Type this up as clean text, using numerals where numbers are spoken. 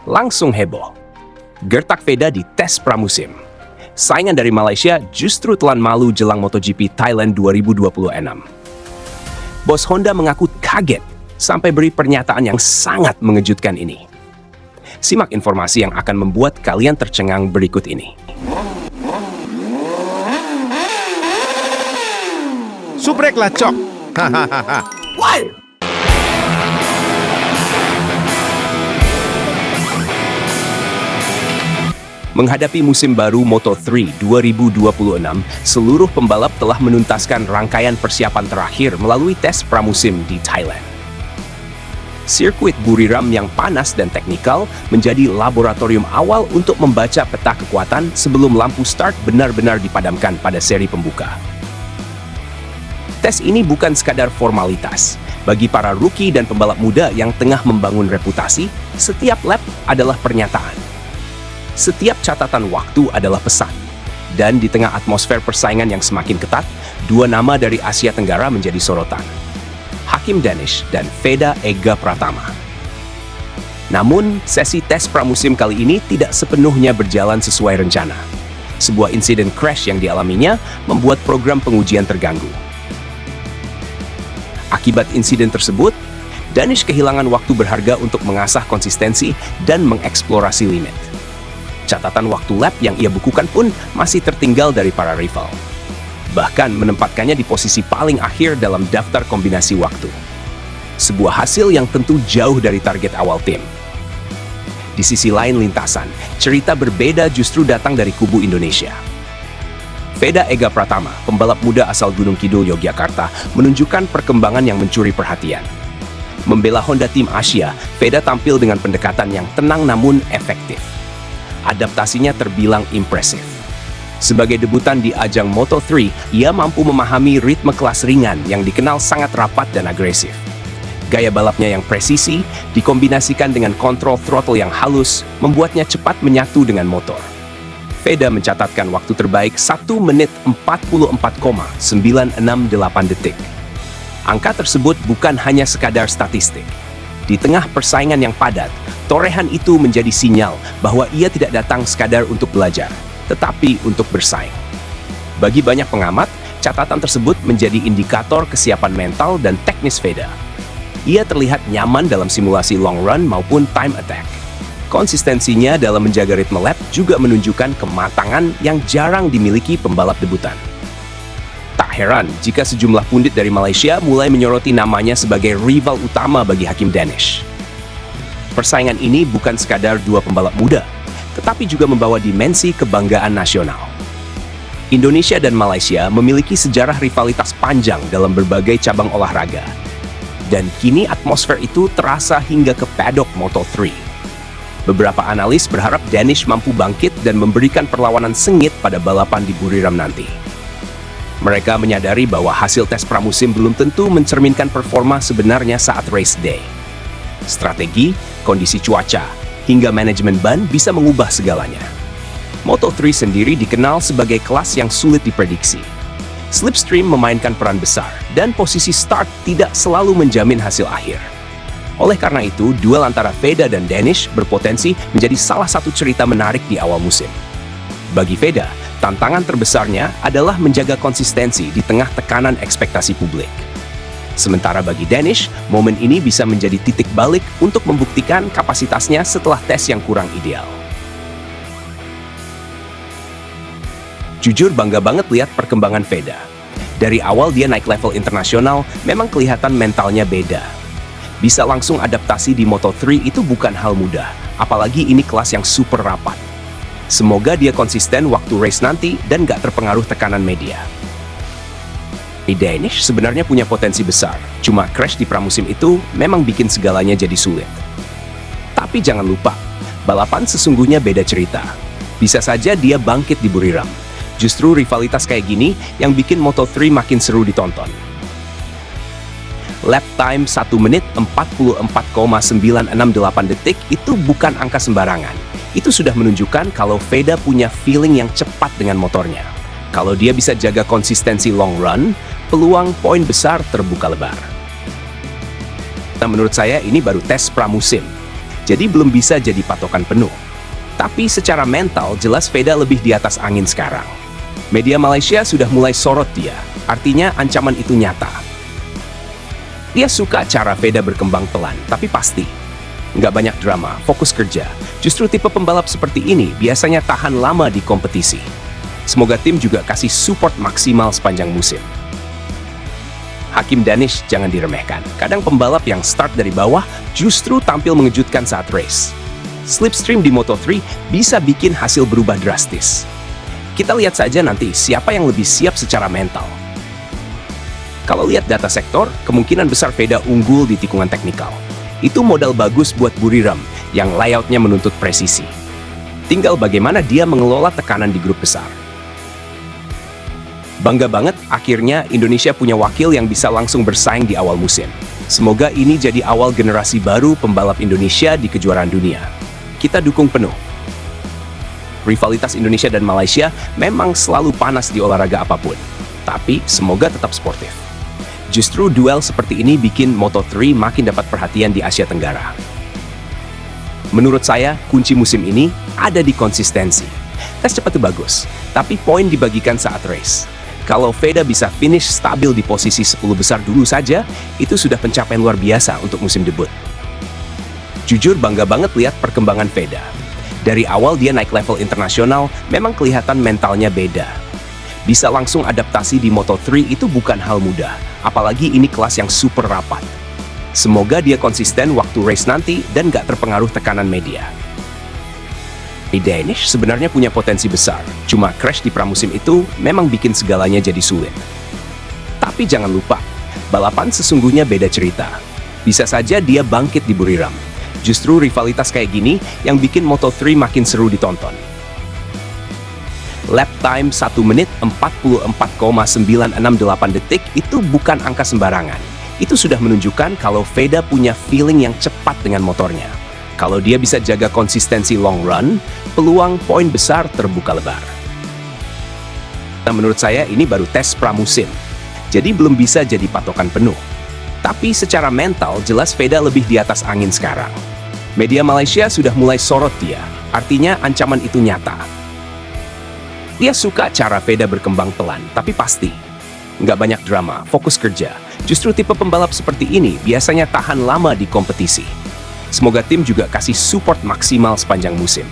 langsung heboh. Gertak Veda di tes pramusim. Saingan dari Malaysia justru telan malu jelang MotoGP Thailand 2026. Bos Honda mengaku kaget sampai beri pernyataan yang sangat mengejutkan ini. Simak informasi yang akan membuat kalian tercengang berikut ini. Subreklah cok. Hahaha. Menghadapi musim baru Moto3 2026, seluruh pembalap telah menuntaskan rangkaian persiapan terakhir melalui tes pramusim di Thailand. Sirkuit Buriram yang panas dan teknikal menjadi laboratorium awal untuk membaca peta kekuatan sebelum lampu start benar-benar dipadamkan pada seri pembuka. Tes ini bukan sekadar formalitas. Bagi para rookie dan pembalap muda yang tengah membangun reputasi, setiap lap adalah pernyataan. Setiap catatan waktu adalah pesan. Dan di tengah atmosfer persaingan yang semakin ketat, dua nama dari Asia Tenggara menjadi sorotan. Hakim Danish dan Veda Ega Pratama. Namun, sesi tes pramusim kali ini tidak sepenuhnya berjalan sesuai rencana. Sebuah insiden crash yang dialaminya membuat program pengujian terganggu. Akibat insiden tersebut, Danish kehilangan waktu berharga untuk mengasah konsistensi dan mengeksplorasi limit. Catatan waktu lap yang ia bukukan pun masih tertinggal dari para rival. Bahkan menempatkannya di posisi paling akhir dalam daftar kombinasi waktu. Sebuah hasil yang tentu jauh dari target awal tim. Di sisi lain lintasan, cerita berbeda justru datang dari kubu Indonesia. Veda Ega Pratama, pembalap muda asal Gunung Kidul, Yogyakarta, menunjukkan perkembangan yang mencuri perhatian. Membela Honda Tim Asia, Veda tampil dengan pendekatan yang tenang namun efektif. Adaptasinya terbilang impresif. Sebagai debutan di ajang Moto3, ia mampu memahami ritme kelas ringan yang dikenal sangat rapat dan agresif. Gaya balapnya yang presisi, dikombinasikan dengan kontrol throttle yang halus, membuatnya cepat menyatu dengan motor. Veda mencatatkan waktu terbaik 1 menit 44,968 detik. Angka tersebut bukan hanya sekadar statistik. Di tengah persaingan yang padat, torehan itu menjadi sinyal bahwa ia tidak datang sekadar untuk belajar, tetapi untuk bersaing. Bagi banyak pengamat, catatan tersebut menjadi indikator kesiapan mental dan teknis Veda. Ia terlihat nyaman dalam simulasi long run maupun time attack. Konsistensinya dalam menjaga ritme lap juga menunjukkan kematangan yang jarang dimiliki pembalap debutan. Tak heran jika sejumlah pundit dari Malaysia mulai menyoroti namanya sebagai rival utama bagi Hakim Danish. Persaingan ini bukan sekadar dua pembalap muda, tetapi juga membawa dimensi kebanggaan nasional. Indonesia dan Malaysia memiliki sejarah rivalitas panjang dalam berbagai cabang olahraga. Dan kini atmosfer itu terasa hingga ke paddock Moto3. Beberapa analis berharap Danish mampu bangkit dan memberikan perlawanan sengit pada balapan di Buriram nanti. Mereka menyadari bahwa hasil tes pramusim belum tentu mencerminkan performa sebenarnya saat race day. Strategi, kondisi cuaca, hingga manajemen ban bisa mengubah segalanya. Moto3 sendiri dikenal sebagai kelas yang sulit diprediksi. Slipstream memainkan peran besar, dan posisi start tidak selalu menjamin hasil akhir. Oleh karena itu, duel antara Veda dan Danish berpotensi menjadi salah satu cerita menarik di awal musim. Bagi Veda, tantangan terbesarnya adalah menjaga konsistensi di tengah tekanan ekspektasi publik. Sementara bagi Danish, momen ini bisa menjadi titik balik untuk membuktikan kapasitasnya setelah tes yang kurang ideal. Jujur bangga banget lihat perkembangan Veda. Dari awal dia naik level internasional, memang kelihatan mentalnya beda. Bisa langsung adaptasi di Moto3 itu bukan hal mudah, apalagi ini kelas yang super rapat. Semoga dia konsisten waktu race nanti dan gak terpengaruh tekanan media. Danish sebenarnya punya potensi besar, cuma crash di pramusim itu memang bikin segalanya jadi sulit. Tapi jangan lupa, balapan sesungguhnya beda cerita. Bisa saja dia bangkit di Buriram. Justru rivalitas kayak gini yang bikin Moto3 makin seru ditonton. Lap time 1 menit 44,968 detik itu bukan angka sembarangan. Itu sudah menunjukkan kalau Veda punya feeling yang cepat dengan motornya. Kalau dia bisa jaga konsistensi long run, peluang poin besar terbuka lebar. Nah, menurut saya ini baru tes pramusim. jadi belum bisa jadi patokan penuh. Tapi secara mental, jelas Veda lebih di atas angin sekarang. Media Malaysia sudah mulai sorot dia, artinya ancaman itu nyata. Dia suka cara Veda berkembang pelan, tapi pasti. Nggak banyak drama, fokus kerja. Justru tipe pembalap seperti ini biasanya tahan lama di kompetisi. Semoga tim juga kasih support maksimal sepanjang musim. Hakim Danish jangan diremehkan. Kadang pembalap yang start dari bawah justru tampil mengejutkan saat race. Slipstream di Moto3 bisa bikin hasil berubah drastis. Kita lihat saja nanti siapa yang lebih siap secara mental. Kalau lihat data sektor, kemungkinan besar Veda unggul di tikungan teknikal. Itu modal bagus buat Buriram yang layoutnya menuntut presisi. Tinggal bagaimana dia mengelola tekanan di grup besar. Bangga banget, akhirnya Indonesia punya wakil yang bisa langsung bersaing di awal musim. Semoga ini jadi awal generasi baru pembalap Indonesia di kejuaraan dunia. Kita dukung penuh. Rivalitas Indonesia dan Malaysia memang selalu panas di olahraga apapun. Tapi semoga tetap sportif. Justru duel seperti ini bikin Moto3 makin dapat perhatian di Asia Tenggara. Menurut saya, kunci musim ini ada di konsistensi. Tes cepat itu bagus, tapi poin dibagikan saat race. Kalau Veda bisa finish stabil di posisi 10 besar dulu saja, itu sudah pencapaian luar biasa untuk musim debut. Jujur bangga banget lihat perkembangan Veda. Dari awal dia naik level internasional, memang kelihatan mentalnya beda. Bisa langsung adaptasi di Moto3 itu bukan hal mudah, apalagi ini kelas yang super rapat. Semoga dia konsisten waktu race nanti dan gak terpengaruh tekanan media. Danish sebenarnya punya potensi besar, cuma crash di pramusim itu memang bikin segalanya jadi sulit. Tapi jangan lupa, balapan sesungguhnya beda cerita. Bisa saja dia bangkit di Buriram. Justru rivalitas kayak gini yang bikin Moto3 makin seru ditonton. Lap time 1 menit 44,968 detik itu bukan angka sembarangan. Itu sudah menunjukkan kalau Veda punya feeling yang cepat dengan motornya. Kalau dia bisa jaga konsistensi long run, peluang poin besar terbuka lebar. Nah, menurut saya ini baru tes pramusim, jadi belum bisa jadi patokan penuh. Tapi secara mental, jelas Veda lebih di atas angin sekarang. Media Malaysia sudah mulai sorot dia, artinya ancaman itu nyata. Dia suka cara Veda berkembang pelan, tapi pasti. Nggak banyak drama, fokus kerja. Justru tipe pembalap seperti ini biasanya tahan lama di kompetisi. Semoga tim juga kasih support maksimal sepanjang musim.